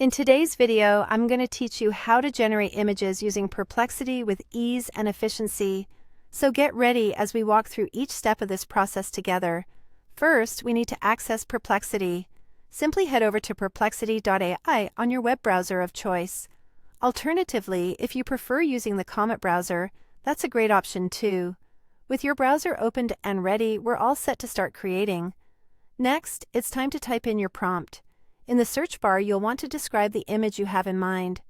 In today's video, I'm going to teach you how to generate images using Perplexity with ease and efficiency. So get ready as we walk through each step of this process together. First, we need to access Perplexity. Simply head over to perplexity.ai on your web browser of choice. Alternatively, if you prefer using the Comet browser, that's a great option too. With your browser opened and ready, we're all set to start creating. Next, it's time to type in your prompt. In the search bar, you'll want to describe the image you have in mind.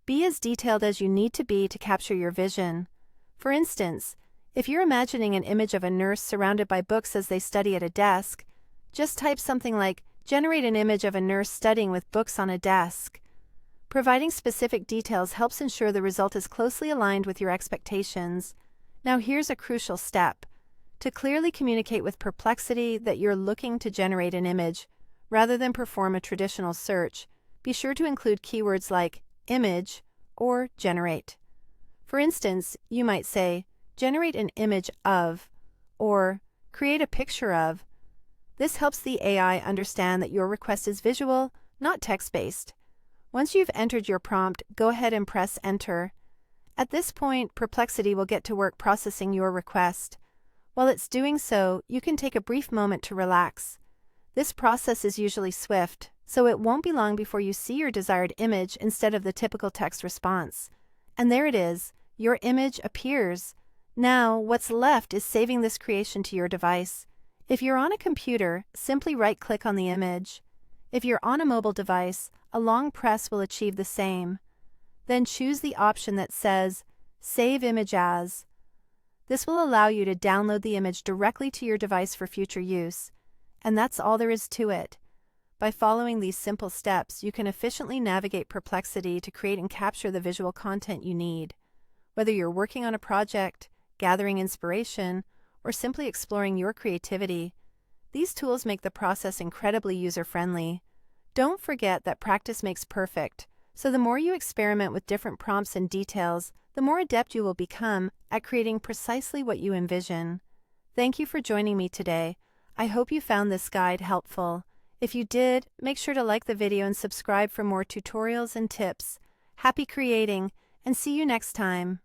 Be as detailed as you need to be to capture your vision. For instance, if you're imagining an image of a nurse surrounded by books as they study at a desk, just type something like, "Generate an image of a nurse studying with books on a desk." Providing specific details helps ensure the result is closely aligned with your expectations. Now here's a crucial step. To clearly communicate with Perplexity that you're looking to generate an image, rather than perform a traditional search, be sure to include keywords like image or generate. For instance, you might say, generate an image of, or create a picture of. This helps the AI understand that your request is visual, not text-based. Once you've entered your prompt, go ahead and press enter. At this point, Perplexity will get to work processing your request. While it's doing so, you can take a brief moment to relax. This process is usually swift, so it won't be long before you see your desired image instead of the typical text response. And there it is, your image appears. Now, what's left is saving this creation to your device. If you're on a computer, simply right-click on the image. If you're on a mobile device, a long press will achieve the same. Then choose the option that says, Save Image As. This will allow you to download the image directly to your device for future use. And that's all there is to it. By following these simple steps, you can efficiently navigate Perplexity to create and capture the visual content you need. Whether you're working on a project, gathering inspiration, or simply exploring your creativity, these tools make the process incredibly user-friendly. Don't forget that practice makes perfect, so the more you experiment with different prompts and details, the more adept you will become at creating precisely what you envision. Thank you for joining me today. I hope you found this guide helpful. If you did, make sure to like the video and subscribe for more tutorials and tips. Happy creating, and see you next time.